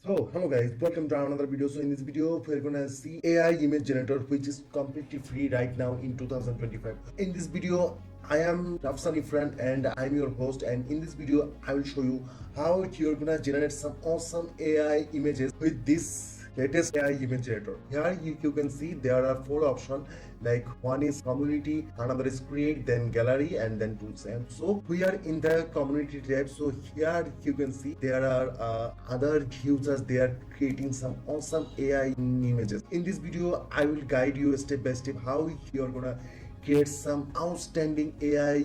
So hello guys, welcome to another video. So in this video we're gonna see AI image generator, which is completely free right now in 2025. In this video I am Rafsani friend and I'm your host, and in this video I will show you how you're gonna generate some awesome AI images with this latest AI image generator. Here you can see there are four options, like one is community, another is create, then gallery, and then tools. And so we are in the community tab. So here you can see there are other users, they are creating some awesome AI images. In this video I will guide you step by step how you're gonna create some outstanding AI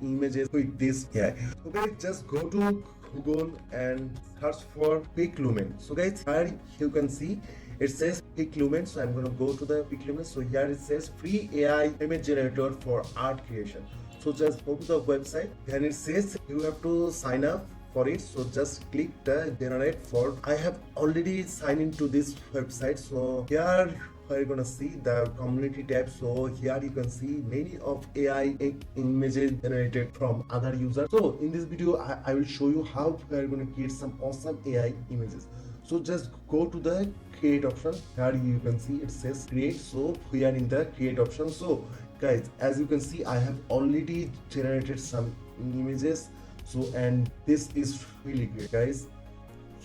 images with this AI. So guys, just go to Google and search for Piclumen. So guys, here you can see it says Piclumen. So I'm gonna go to the Piclumen. So here it says free AI image generator for art creation. So just go to the website. Then it says you have to sign up for it. So just click the generate for. I have already signed into this website. So here we're gonna see the community tab. So here you can see many of AI images generated from other users. So in this video I will show you how we're gonna create some awesome AI images. So just go to the create option. Here you can see it says create. So we are in the create option. So guys, as you can see, I have already generated some images. So and this is really great, guys.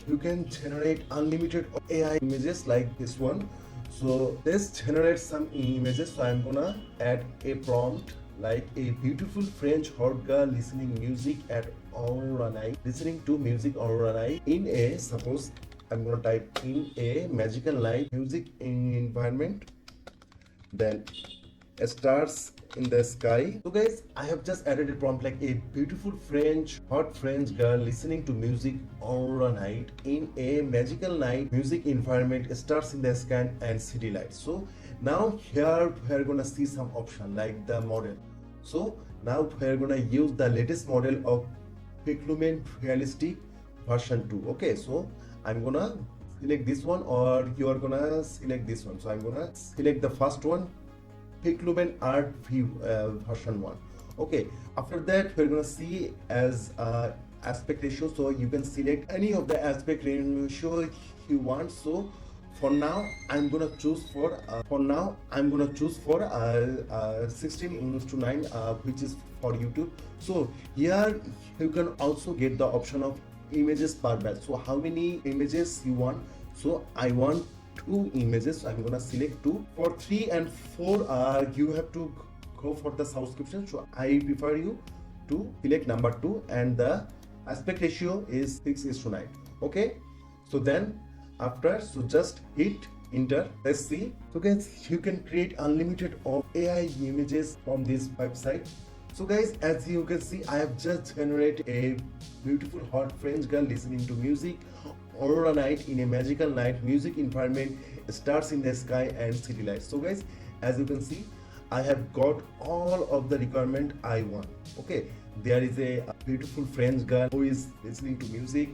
You can generate unlimited AI images like this one. So let's generate some images. So I'm gonna add a prompt like a beautiful French hot girl listening music at Aurora night, listening to music Aurora night in a, suppose I'm gonna type in a magical night music environment, then stars in the sky. So guys, I have just added a prompt like a beautiful hot French girl listening to music Aurora night in a magical night music environment, stars in the sky and city lights. So now here we're gonna see some option like the model. So now we're gonna use the latest model of Piclumen realistic version 2. Okay, so I'm gonna select this one, or you are gonna select this one. So I'm gonna select the first one, Piclumen Art View version 1. Okay, after that we're gonna see as aspect ratio. So you can select any of the aspect ratio you want. So for now I'm gonna choose for 16:9, which is for YouTube. So here you can also get the option of images per batch. So how many images you want? So I want 2 images. So I'm gonna select 2. For 3 and 4 you have to go for the subscription. So I prefer you to select number 2, and the aspect ratio is 6:9. Okay, so then after, so just hit enter. Let's see. So guys, you can create unlimited of AI images from this website. So guys, as you can see, I have just generated a beautiful hot French girl listening to music Aurora night in a magical night music environment, stars in the sky and city lights. So guys, as you can see, I have got all of the requirement I want. Okay, there is a beautiful French girl who is listening to music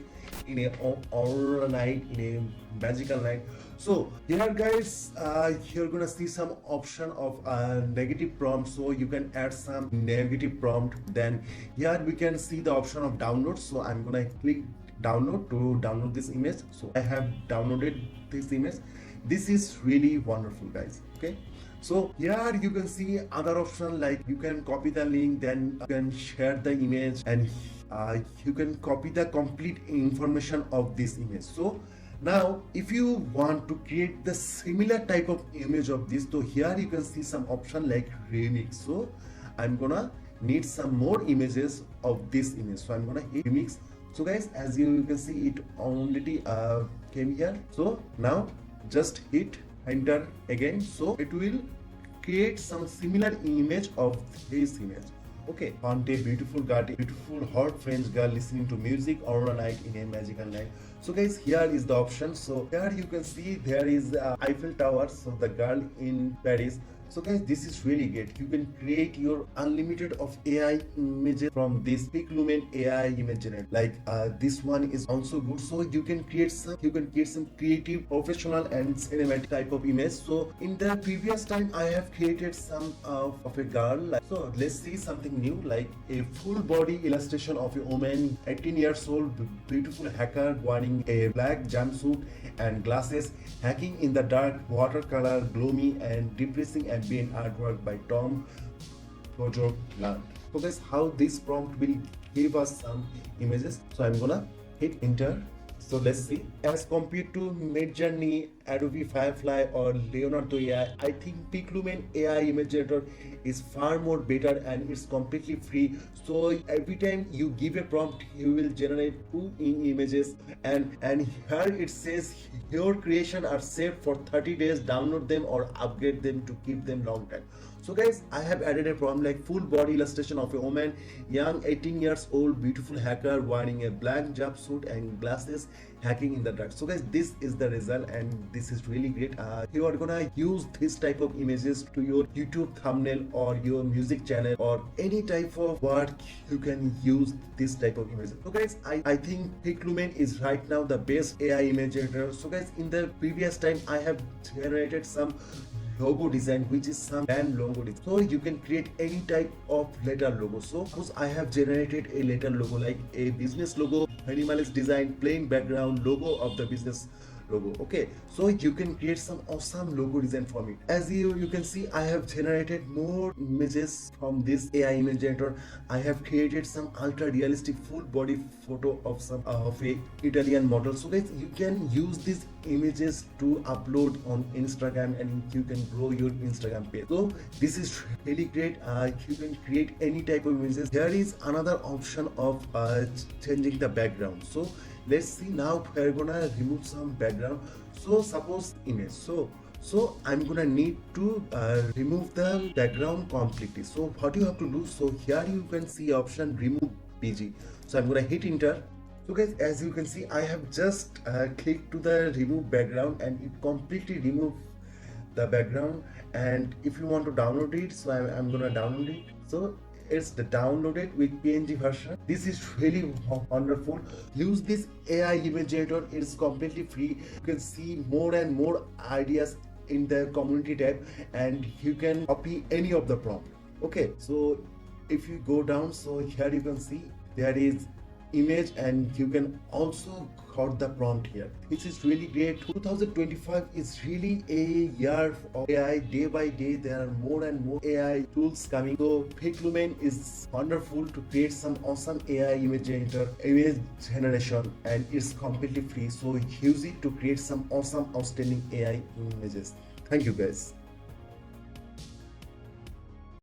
in a Aurora night, in a magical night. So here guys, you're gonna see some option of negative prompt. So you can add some negative prompt. Then here we can see the option of download. So I'm gonna click download to download this image. So I have downloaded this image. This is really wonderful, guys. Okay, so here you can see other option like you can copy the link, then you can share the image, and you can copy the complete information of this image. So now if you want to create the similar type of image of this, so here you can see some option like remix. So I'm gonna need some more images of this image. So I'm gonna hit remix. So guys, as you can see, it already came here. So now just hit enter again. So it will create some similar image of this image. Okay, on a beautiful garden, beautiful hot French girl listening to music Aurora night in a magical night. So guys, here is the option. So here you can see there is Eiffel Tower, so the girl in Paris. So guys, this is really great. You can create your unlimited of AI images from this Piclumen AI image generator. Like this one is also good. So you can create some creative, professional and cinematic type of image. So in the previous time, I have created some of a girl. So let's see something new, like a full body illustration of a woman, 18 years old, beautiful hacker wearing a black jumpsuit and glasses, hacking in the dark, watercolor, gloomy and depressing ambient artwork by Tom Project. So guys, how this prompt will give us some images. So I'm gonna hit enter. So let's see. As compared to Midjourney, Adobe Firefly or Leonardo AI, I think Piclumen AI image generator is far more better and it's completely free. So every time you give a prompt, you will generate two images, and here it says your creation are safe for 30 days. Download them or upgrade them to keep them long time. So guys, I have added a prompt like full body illustration of a woman, young 18 years old, beautiful hacker wearing a black jumpsuit and glasses, hacking in the dark. So guys, this is the result and this is really great. You are gonna use this type of images to your YouTube thumbnail or your music channel or any type of work. You can use this type of images. So guys, I think Piclumen is right now the best AI image generator. So guys, in the previous time I have generated some logo design, which is some brand logo design. So you can create any type of letter logo. So suppose I have generated a letter logo like a business logo, minimalist design, plain background, logo of the business logo. Okay, so you can create some awesome logo design for me. As you can see, I have generated more images from this AI image generator. I have created some ultra realistic full body photo of some of a Italian model. So guys, you can use these images to upload on Instagram and you can grow your Instagram page. So this is really great. You can create any type of images. There is another option of changing the background. So let's see, now we're gonna remove some background. So suppose image, so I'm gonna need to remove the background completely. So what you have to do, so here you can see option remove BG. So I'm gonna hit enter. So guys, as you can see, I have just clicked to the remove background and it completely removed the background. And if you want to download it, so I'm gonna download it. So it's the downloaded with PNG version. This is really wonderful. Use this AI image generator. It's completely free. You can see more and more ideas in the community tab and you can copy any of the prompt. Okay, so if you go down, so here you can see there is image and you can also got the prompt here. This is really great. 2025 is really a year of AI. Day by day there are more and more AI tools coming. So Piclumen is wonderful to create some awesome AI image generation and it's completely free. So use it to create some awesome outstanding AI images. Thank you guys.